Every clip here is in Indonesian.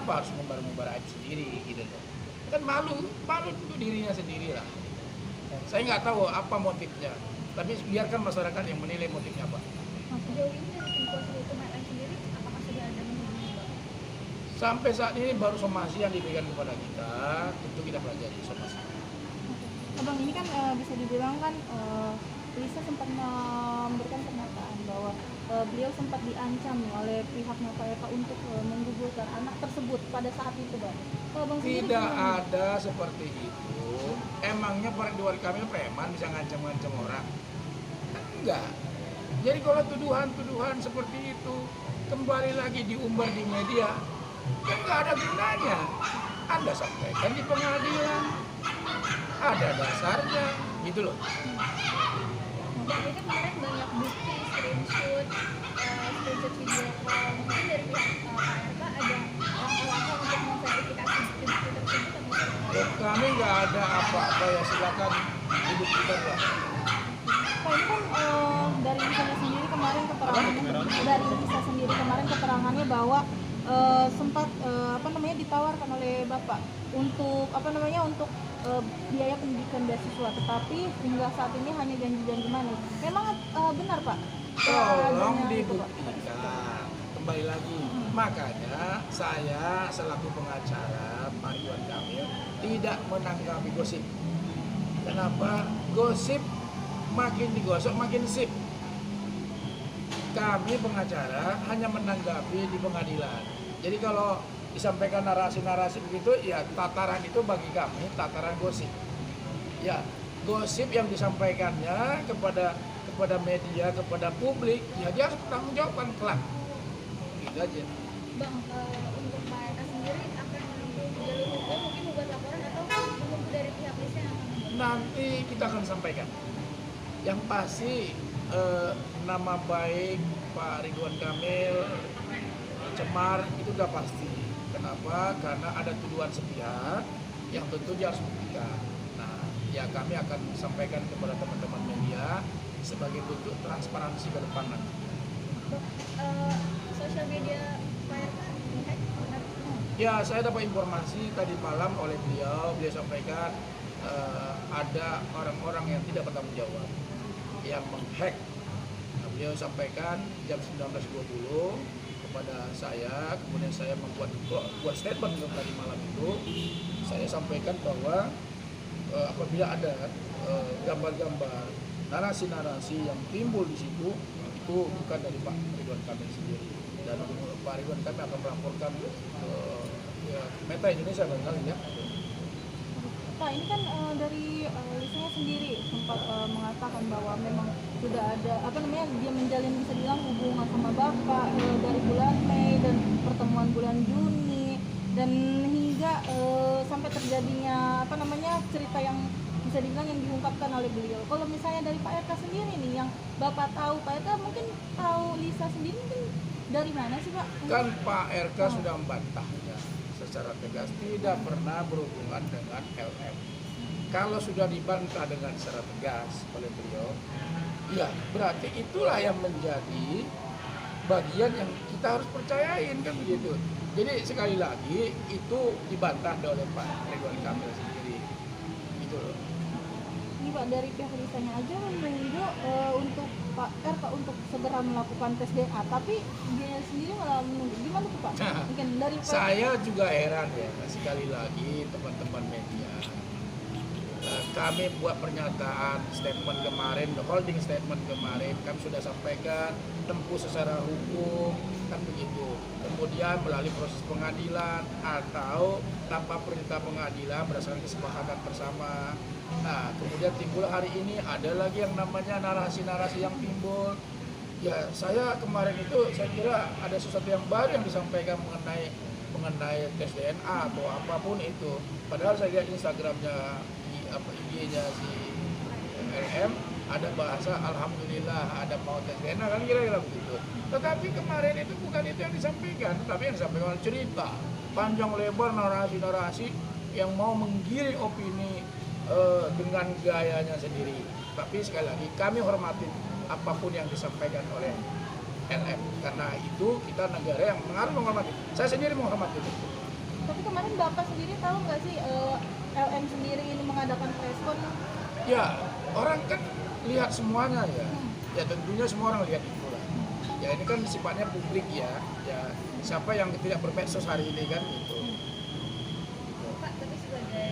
kenapa harus membar aib sendiri gitu loh. Kan malu untuk dirinya sendiri lah. Saya nggak tahu apa motifnya, tapi biarkan masyarakat yang menilai motifnya apa. Sejauh ini dari tim kuasa hukum LM sendiri, apakah sudah ada menghubungi Bapak? Sampai saat ini baru somasi yang diberikan kepada kita, tentu kita pelajari somasi. Abang, ini kan bisa dibilang kan Lisa sempat memberikan pernyataan bahwa beliau sempat diancam oleh pihaknya Pak Eka untuk menggugurkan anak tersebut pada saat itu, Bang. Kalau Bang sendiri Tidak gimana? ada seperti itu. Emangnya Pak Ridwan Kamil preman bisa ngancam-ngancam orang? Kan enggak. Jadi kalau tuduhan-tuduhan seperti itu kembali lagi diumbar di media, kan nggak ada gunanya. Anda sampaikan di pengadilan, ada dasarnya, gitu loh. Dan itu kemarin banyak bukti, screenshot video call. Mungkin dari pihak Pak RK ada langkah-langkah untuk memverifikasi bukti-bukti tersebut atau seperti Ya, kami nggak ada apa-apa, ya silakan dibuktikan lah. Pak, ini kan dari Lisa sendiri kemarin keterangannya bahwa sempat ditawarkan oleh Bapak untuk biaya pendidikan beasiswa, tetapi hingga saat ini hanya janji-janji manis. Memang benar, Pak? Tolong Adanya itu, Pak? dibuktikan. Kembali lagi, makanya saya selaku pengacara Pak Ridwan Kamil tidak menanggapi gosip. Kenapa? Gosip makin digosok makin sip. Kami pengacara hanya menanggapi di pengadilan. Jadi kalau disampaikan narasi-narasi begitu, ya tataran itu bagi kami tataran gosip. Ya, gosip yang disampaikannya kepada media, kepada publik, ya dia harus bertanggung jawabkan kelak. Gitu aja. Bang, untuk Pak RK sendiri akan menempuh jalur hukum, mungkin membuat laporan atau menunggu dari pihak Lisa yang akan membuat? Nanti kita akan sampaikan. Yang pasti nama baik Pak Ridwan Kamil cemar itu udah pasti. Kenapa? Karena ada tuduhan sepihak yang tentu dia harus buktikan. Nah, ya kami akan sampaikan kepada teman-teman media sebagai bentuk transparansi ke depan nanti. Sosial media Pak RK dihack, benar? Ya, saya dapat informasi tadi malam oleh beliau sampaikan ada orang-orang yang tidak bertanggung jawab yang menghack. Nah, beliau sampaikan jam 19.20 kepada saya, kemudian saya buat statement tadi malam itu. Saya sampaikan bahwa apabila ada gambar-gambar, narasi-narasi yang timbul di situ, itu bukan dari Pak Ridwan Kamil sendiri. Dan Pak Ridwan Kamil akan melaporkan ke Meta Indonesia barangkali ya. Pak, ini kan dari Lisa sendiri sempat mengatakan bahwa memang sudah ada dia menjalin bisa bilang hubungan sama Bapak dari bulan Mei dan pertemuan bulan Juni, dan hingga sampai terjadinya cerita yang bisa dibilang yang diungkapkan oleh beliau. Kalau misalnya dari Pak RK sendiri nih yang Bapak tahu, Pak RK mungkin tahu Lisa sendiri mungkin dari mana sih, Pak? Kan Pak RK sudah membantah ya, secara tegas tidak pernah berhubungan dengan LM. Kalau sudah dibantah dengan secara tegas oleh beliau, ya berarti itulah yang menjadi bagian yang kita harus percayain, kan begitu. Jadi sekali lagi itu dibantah oleh Pak Ridwan Kamil sendiri, gitu loh. Ini Pak, dari pihak Lisanya aja menunjuk untuk Pak RK untuk segera melakukan tes DNA, tapi dia sendiri malah menunggu. Gimana tuh, Pak? Mungkin dari Pak. Saya juga heran ya, sekali lagi teman-teman media. Kami buat pernyataan statement kemarin, holding statement kemarin, kami sudah sampaikan tempuh secara hukum, kan begitu. Kemudian melalui proses pengadilan atau tanpa perintah pengadilan berdasarkan kesepakatan bersama. Nah, kemudian timbul hari ini ada lagi yang namanya narasi-narasi yang timbul. Ya, saya kemarin itu saya kira ada sesuatu yang baru yang disampaikan mengenai tes DNA atau apapun itu. Padahal saya lihat Instagramnya IG-nya si LM ada bahasa alhamdulillah ada mau tes DNA, kan kira-kira begitu. Tetapi kemarin itu bukan itu yang disampaikan, tapi yang disampaikan cerita panjang lebar, narasi-narasi yang mau menggiring opini dengan gayanya sendiri. Tapi sekali lagi kami hormati apapun yang disampaikan oleh LM, karena itu kita negara yang harus menghormati. Saya sendiri menghormati itu. Tapi kemarin Bapak sendiri tahu nggak sih LM sendiri ini mengadakan preskon? Ya, orang kan lihat semuanya ya. Ya tentunya semua orang lihat itu lah. Ya ini kan sifatnya publik ya. Ya siapa yang tidak bermedsos hari ini kan gitu. Pak, tapi sebagai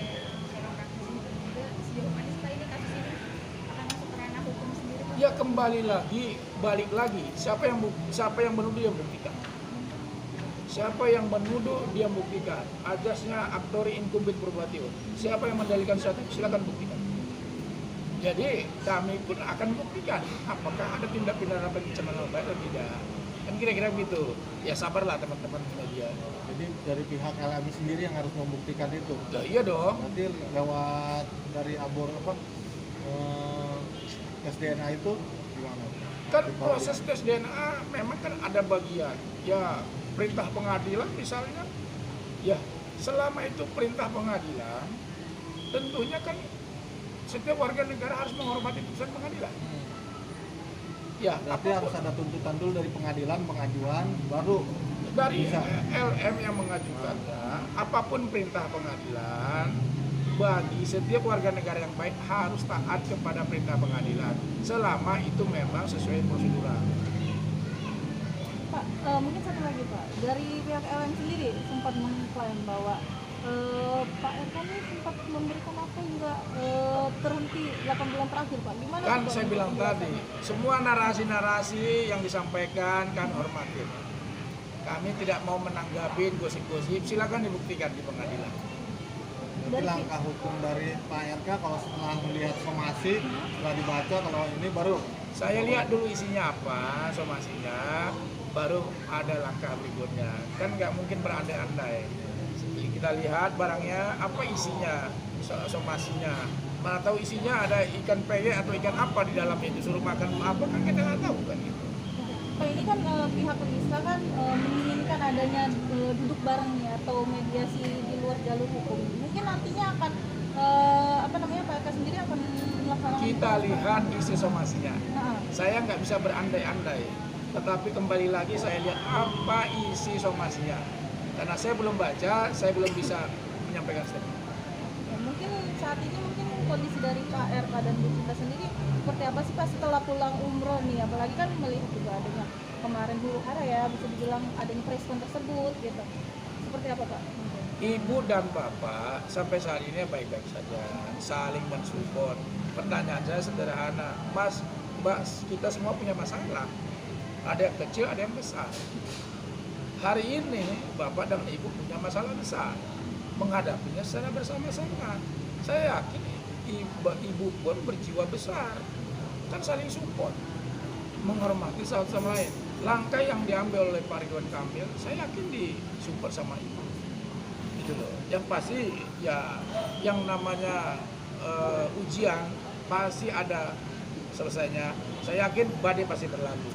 seorang praktisi juga sejauh mana sih Pak ini kasus ini akan masuk ke ranah hukum sendiri Pak? Ya kembali lagi, balik lagi. Siapa yang menuduh yang buktikan. Siapa yang menuduh dia buktikan. Ajasnya aktori incumbit probatio. Siapa yang mendalikan sesuatu silakan buktikan. Jadi kami pun akan buktikan apakah ada tindak pidana pencemaran nama baik atau tidak. Kan kira-kira begitu. Ya sabarlah teman-teman media. Jadi dari pihak LMI sendiri yang harus membuktikan itu. Ya iya dong. Nanti lewat dari tes DNA itu gimana? Kan proses tes DNA memang kan ada bagian. Ya perintah pengadilan misalnya. Ya selama itu perintah pengadilan tentunya kan setiap warga negara harus menghormati putusan pengadilan. Ya, Berarti harus ada tuntutan dulu dari pengadilan, pengajuan, baru dari bisa. LM yang mengajukannya, apapun perintah pengadilan, bagi setiap warga negara yang baik harus taat kepada perintah pengadilan, selama itu memang sesuai prosedural. Pak, mungkin satu lagi Pak, dari pihak LM sendiri sempat mengklaim bahwa Pak RK ini sempat memberikan apa hingga terhenti 8 bulan terakhir Pak. Gimana Kan Pak, saya untuk bilang penjelasan? tadi, semua narasi-narasi yang disampaikan kan hormatin. Kami tidak mau menanggapi gosip-gosip, silakan dibuktikan di pengadilan. Jadi langkah hukum dari Pak RK kalau setelah melihat somasi, setelah dibaca kalau ini baru Saya lihat dulu isinya apa, somasinya, baru ada langkah berikutnya. Kan nggak mungkin berandai-andai. Kita lihat barangnya, apa isinya, somasinya. Mana tahu isinya ada ikan peye atau ikan apa di dalamnya, disuruh makan apa, kan kita nggak tahu kan gitu. Pak, ini kan pihak Lisa kan menginginkan adanya duduk bareng nih atau mediasi di luar jalur hukum. Mungkin nantinya akan Pak RK sendiri akan melaksanakan. Kita lihat isi somasinya. Nah, Saya nggak bisa berandai-andai, tetapi kembali lagi saya lihat apa isi somasinya. Karena saya belum baca, saya belum bisa menyampaikan statement. ya, mungkin saat ini mungkin kondisi dari Pak RK dan Bu Cinta sendiri seperti apa sih Pak setelah pulang umroh nih, apalagi kan melihat juga adanya kemarin huru hara ya, bisa dibilang adanya preskon tersebut gitu. Seperti apa Pak? Ibu dan bapak sampai saat ini baik-baik saja, saling mensupport. Pertanyaan saya sederhana, Mas, Mbak, kita semua punya masalah. Ada yang kecil, ada yang besar. Hari ini bapak dan ibu punya masalah besar, menghadapinya secara bersama-sama. Saya yakin ibu pun berjiwa besar, kan saling support, menghormati satu sama lain. Langkah yang diambil oleh Pak Ridwan Kamil, saya yakin disupport sama ibu. Gitu loh. Yang pasti ya yang namanya ujian pasti ada selesainya. Saya yakin badai pasti berlalu.